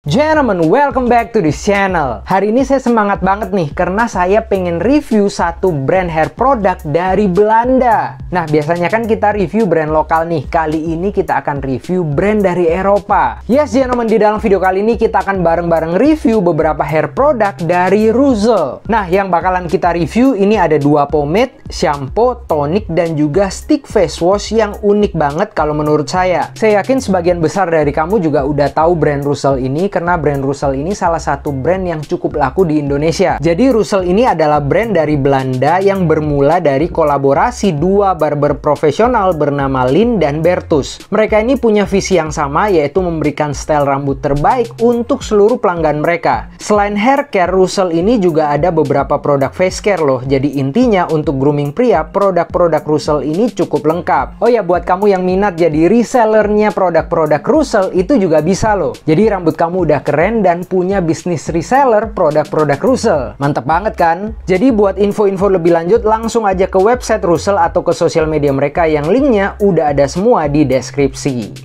Gentlemen, welcome back to this channel. Hari ini saya semangat banget nih karena saya pengen review satu brand hair product dari Belanda. Nah, biasanya kan kita review brand lokal nih. Kali ini kita akan review brand dari Eropa. Yes, gentlemen, di dalam video kali ini kita akan bareng-bareng review beberapa hair product dari Russell. Nah, yang bakalan kita review ini ada dua pomade, shampoo, tonic, dan juga stick face wash yang unik banget kalau menurut saya. Saya yakin sebagian besar dari kamu juga udah tahu brand Russell ini karena brand Russell ini salah satu brand yang cukup laku di Indonesia. Jadi Russell ini adalah brand dari Belanda yang bermula dari kolaborasi dua barber profesional bernama Lin dan Bertus. Mereka ini punya visi yang sama, yaitu memberikan style rambut terbaik untuk seluruh pelanggan mereka. Selain hair care, Russell ini juga ada beberapa produk face care loh. Jadi intinya untuk grooming pria, produk-produk Russell ini cukup lengkap. Oh ya, buat kamu yang minat jadi resellernya produk-produk Russell itu juga bisa loh. Jadi rambut kamu udah keren dan punya bisnis reseller produk-produk Russell. Mantap banget kan? Jadi buat info-info lebih lanjut langsung aja ke website Russell atau ke sosial media mereka yang linknya udah ada semua di deskripsi.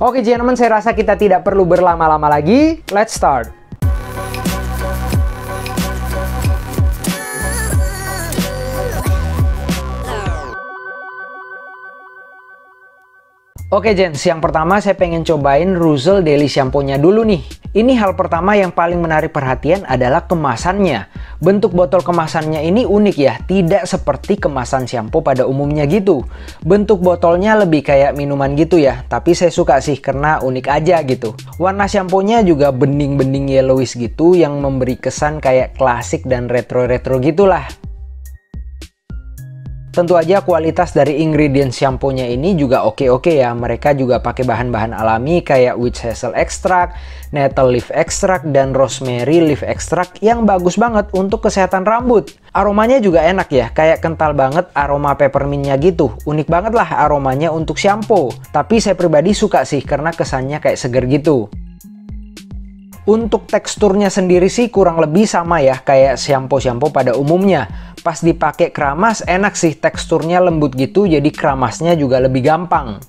Oke gentlemen, saya rasa kita tidak perlu berlama-lama lagi. Let's start. Oke gents, yang pertama saya pengen cobain Russell Daily Shampoo-nya dulu nih. Ini hal pertama yang paling menarik perhatian adalah kemasannya. Bentuk botol kemasannya ini unik ya, tidak seperti kemasan shampoo pada umumnya gitu. Bentuk botolnya lebih kayak minuman gitu ya, tapi saya suka sih karena unik aja gitu. Warna shampoo-nya juga bening-bening yellowish gitu yang memberi kesan kayak klasik dan retro-retro gitulah. Tentu aja kualitas dari ingredient shampoo-nya ini juga oke-oke ya. Mereka juga pakai bahan-bahan alami kayak witch hazel extract, nettle leaf extract, dan rosemary leaf extract yang bagus banget untuk kesehatan rambut. Aromanya juga enak ya, kayak kental banget aroma peppermintnya gitu. Unik banget lah aromanya untuk shampoo. Tapi saya pribadi suka sih karena kesannya kayak seger gitu. Untuk teksturnya sendiri sih kurang lebih sama ya kayak shampoo-shampoo pada umumnya. Pas dipakai keramas enak sih, teksturnya lembut gitu, jadi keramasnya juga lebih gampang.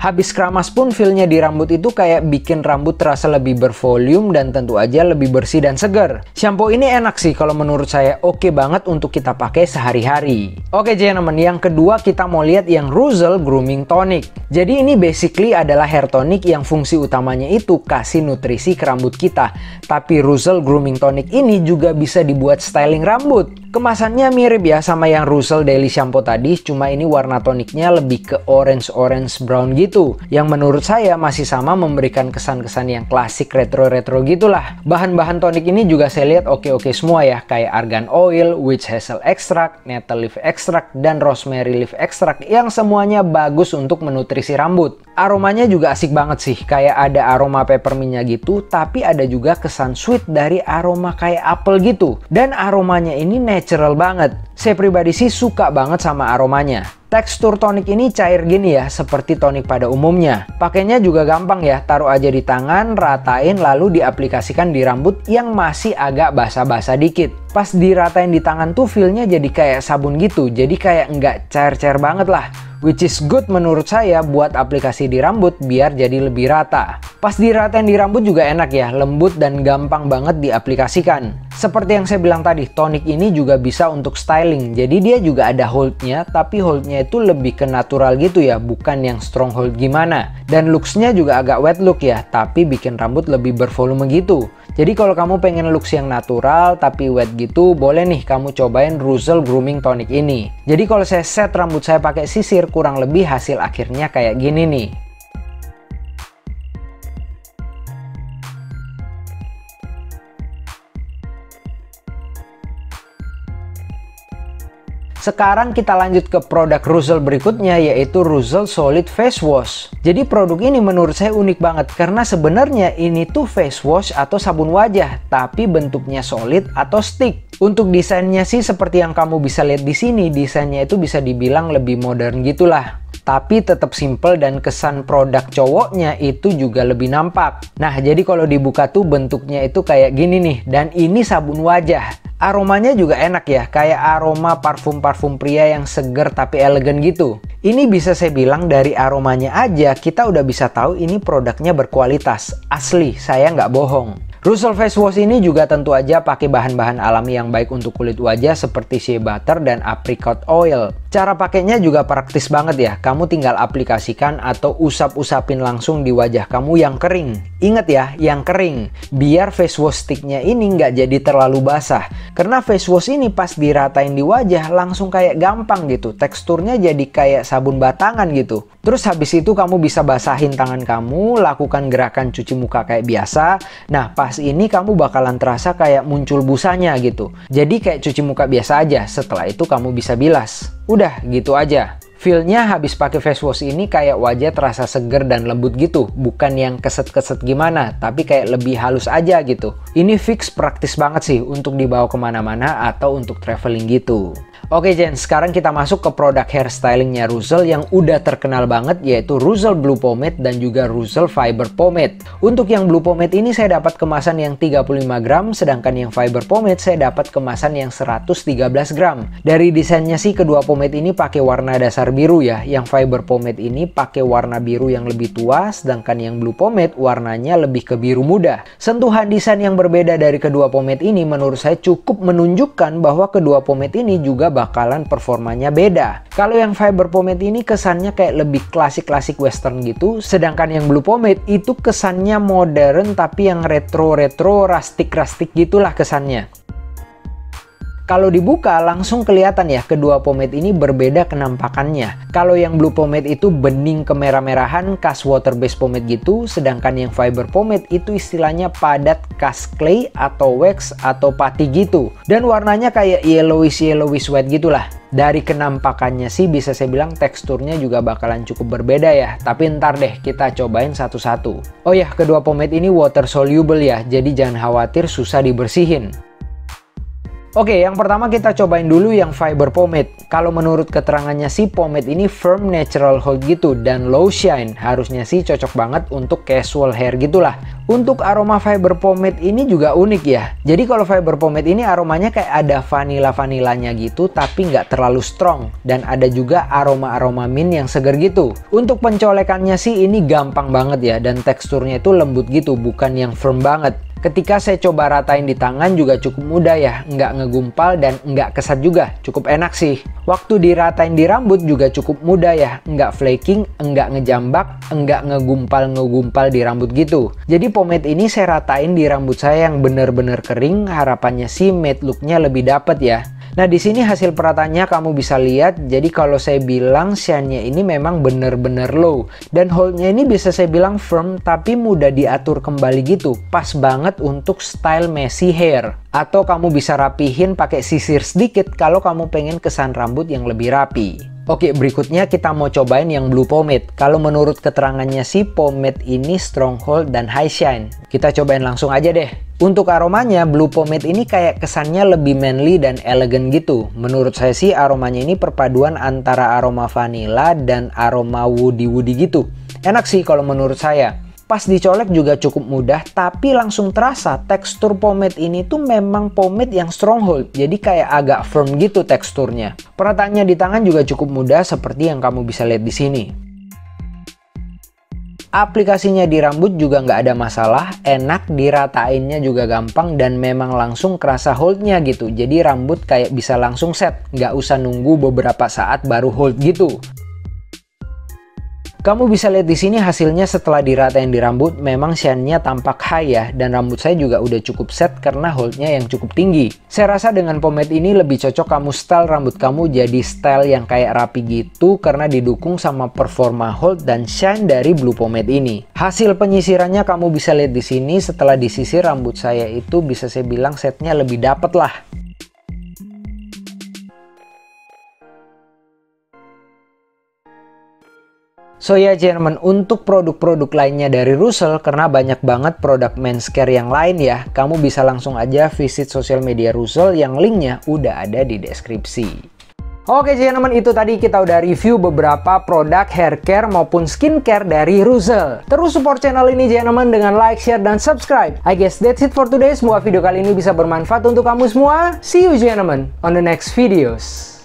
Habis keramas pun feel-nya di rambut itu kayak bikin rambut terasa lebih bervolume dan tentu aja lebih bersih dan segar. Shampoo ini enak sih kalau menurut saya, oke banget untuk kita pakai sehari-hari. Oke gentlemen, yang kedua kita mau lihat yang Russell Grooming Tonic. Jadi ini basically adalah hair tonic yang fungsi utamanya itu kasih nutrisi ke rambut kita. Tapi Russell Grooming Tonic ini juga bisa dibuat styling rambut. Kemasannya mirip ya sama yang Russell Daily Shampoo tadi, cuma ini warna toniknya lebih ke orange brown gitu. Yang menurut saya masih sama memberikan kesan-kesan yang klasik retro-retro gitulah. Bahan-bahan tonik ini juga saya lihat oke-oke semua ya, kayak argan oil, witch hazel extract, nettle leaf extract, dan rosemary leaf extract yang semuanya bagus untuk menutrisi rambut. Aromanya juga asik banget sih, kayak ada aroma peppermintnya gitu, tapi ada juga kesan sweet dari aroma kayak apel gitu. Dan aromanya ini natural banget. Saya pribadi sih suka banget sama aromanya. Tekstur tonik ini cair gini ya, seperti tonik pada umumnya. Pakainya juga gampang ya, taruh aja di tangan, ratain, lalu diaplikasikan di rambut yang masih agak basah-basah dikit. Pas diratain di tangan tuh feel-nya jadi kayak sabun gitu, jadi kayak nggak cair-cair banget lah. Which is good menurut saya buat aplikasi di rambut biar jadi lebih rata. Pas diratain di rambut juga enak ya, lembut dan gampang banget diaplikasikan. Seperti yang saya bilang tadi, tonik ini juga bisa untuk styling. Jadi dia juga ada hold-nya, tapi hold-nya itu lebih ke natural gitu ya, bukan yang strong hold gimana. Dan looks-nya juga agak wet look ya, tapi bikin rambut lebih bervolume gitu. Jadi kalau kamu pengen looks yang natural tapi wet gitu, boleh nih kamu cobain Russell Grooming Tonic ini. Jadi kalau saya set rambut saya pakai sisir, kurang lebih hasil akhirnya kayak gini nih. Sekarang kita lanjut ke produk Russell berikutnya, yaitu Russell Solid Face Wash. Jadi produk ini menurut saya unik banget karena sebenarnya ini tuh face wash atau sabun wajah, tapi bentuknya solid atau stick. Untuk desainnya sih seperti yang kamu bisa lihat di sini, desainnya itu bisa dibilang lebih modern gitulah. tapi tetap simple dan kesan produk cowoknya itu juga lebih nampak. Nah, jadi kalau dibuka tuh bentuknya itu kayak gini nih, dan ini sabun wajah. Aromanya juga enak ya, kayak aroma parfum-parfum pria yang seger tapi elegan gitu. Ini bisa saya bilang dari aromanya aja kita udah bisa tahu ini produknya berkualitas. Asli, saya nggak bohong. Russell Face Wash ini juga tentu aja pakai bahan-bahan alami yang baik untuk kulit wajah seperti shea butter dan apricot oil. Cara pakainya juga praktis banget ya, kamu tinggal aplikasikan atau usap-usapin langsung di wajah kamu yang kering. Ingat ya, yang kering, biar face wash sticknya ini nggak jadi terlalu basah. Karena face wash ini pas diratain di wajah langsung kayak gampang gitu, teksturnya jadi kayak sabun batangan gitu. Terus habis itu kamu bisa basahin tangan kamu, lakukan gerakan cuci muka kayak biasa. Nah, pas ini kamu bakalan terasa kayak muncul busanya gitu. Jadi kayak cuci muka biasa aja, setelah itu kamu bisa bilas. Udah, gitu aja. Feel-nya habis pakai face wash ini kayak wajah terasa seger dan lembut gitu. Bukan yang keset-keset gimana, tapi kayak lebih halus aja gitu. Ini fix praktis banget sih untuk dibawa kemana-mana atau untuk traveling gitu. Oke Jen, sekarang kita masuk ke produk hairstylingnya Russell yang udah terkenal banget, yaitu Russell Blue Pomade dan juga Russell Fiber Pomade. Untuk yang Blue Pomade ini saya dapat kemasan yang 35 gram, sedangkan yang Fiber Pomade saya dapat kemasan yang 113 gram. Dari desainnya sih kedua pomade ini pakai warna dasar biru ya. Yang Fiber Pomade ini pakai warna biru yang lebih tua, sedangkan yang Blue Pomade warnanya lebih ke biru muda. Sentuhan desain yang berbeda dari kedua pomade ini menurut saya cukup menunjukkan bahwa kedua pomade ini juga bakalan performanya beda. Kalau yang Fiber Pomade ini kesannya kayak lebih klasik-klasik western gitu, sedangkan yang Blue Pomade itu kesannya modern tapi yang retro-retro, rustic-rustic gitulah kesannya. Kalau dibuka langsung kelihatan ya kedua pomade ini berbeda kenampakannya. Kalau yang Blue Pomade itu bening kemerah-merahan khas water based pomade gitu, sedangkan yang Fiber Pomade itu istilahnya padat khas clay atau wax atau pati gitu. Dan warnanya kayak yellowish white gitulah. Dari kenampakannya sih bisa saya bilang teksturnya juga bakalan cukup berbeda ya. Tapi ntar deh kita cobain satu-satu. Oh ya, kedua pomade ini water soluble ya, jadi jangan khawatir susah dibersihin. Oke, yang pertama kita cobain dulu yang Fiber Pomade. Kalau menurut keterangannya sih pomade ini firm natural hold gitu dan low shine. Harusnya sih cocok banget untuk casual hair gitulah. Untuk aroma Fiber Pomade ini juga unik ya. Jadi kalau Fiber Pomade ini aromanya kayak ada vanilla-vanillanya gitu tapi nggak terlalu strong. Dan ada juga aroma-aroma mint yang seger gitu. Untuk pencolekannya sih ini gampang banget ya dan teksturnya itu lembut gitu, bukan yang firm banget. Ketika saya coba ratain di tangan juga cukup mudah ya, nggak ngegumpal dan nggak kesat juga, cukup enak sih. Waktu diratain di rambut juga cukup mudah ya, nggak flaking, nggak ngejambak, nggak ngegumpal di rambut gitu. Jadi pomade ini saya ratain di rambut saya yang bener-bener kering, harapannya sih matte looknya lebih dapet ya. Nah di sini hasil perataannya kamu bisa lihat, jadi kalau saya bilang shine-nya ini memang bener-bener low. Dan hold-nya ini bisa saya bilang firm tapi mudah diatur kembali gitu, pas banget untuk style messy hair. Atau kamu bisa rapihin pakai sisir sedikit kalau kamu pengen kesan rambut yang lebih rapi. Oke, berikutnya kita mau cobain yang Blue Pomade. Kalau menurut keterangannya sih pomade ini strong hold dan high shine. Kita cobain langsung aja deh. Untuk aromanya, Blue Pomade ini kayak kesannya lebih manly dan elegan gitu. Menurut saya sih aromanya ini perpaduan antara aroma vanilla dan aroma woody gitu. Enak sih kalau menurut saya. Pas dicolek juga cukup mudah, tapi langsung terasa tekstur pomade ini tuh memang pomade yang stronghold, jadi kayak agak firm gitu teksturnya. Perataannya di tangan juga cukup mudah seperti yang kamu bisa lihat di sini. Aplikasinya di rambut juga nggak ada masalah, enak, diratainnya juga gampang dan memang langsung kerasa holdnya gitu. Jadi rambut kayak bisa langsung set, nggak usah nunggu beberapa saat baru hold gitu. Kamu bisa lihat di sini hasilnya setelah diratain di rambut, memang shine-nya tampak high ya, dan rambut saya juga udah cukup set karena hold-nya yang cukup tinggi. Saya rasa dengan pomade ini lebih cocok kamu style rambut kamu jadi style yang kayak rapi gitu karena didukung sama performa hold dan shine dari Blue Pomade ini. Hasil penyisirannya kamu bisa lihat di sini, setelah disisir rambut saya itu bisa saya bilang setnya lebih dapet lah. So ya gentlemen, untuk produk-produk lainnya dari Russell, karena banyak banget produk men's care yang lain ya, kamu bisa langsung aja visit sosial media Russell yang linknya udah ada di deskripsi. Oke gentlemen, itu tadi kita udah review beberapa produk hair care maupun skincare dari Russell. Terus support channel ini gentlemen dengan like, share, dan subscribe. I guess that's it for today. Semoga video kali ini bisa bermanfaat untuk kamu semua. See you gentlemen on the next videos.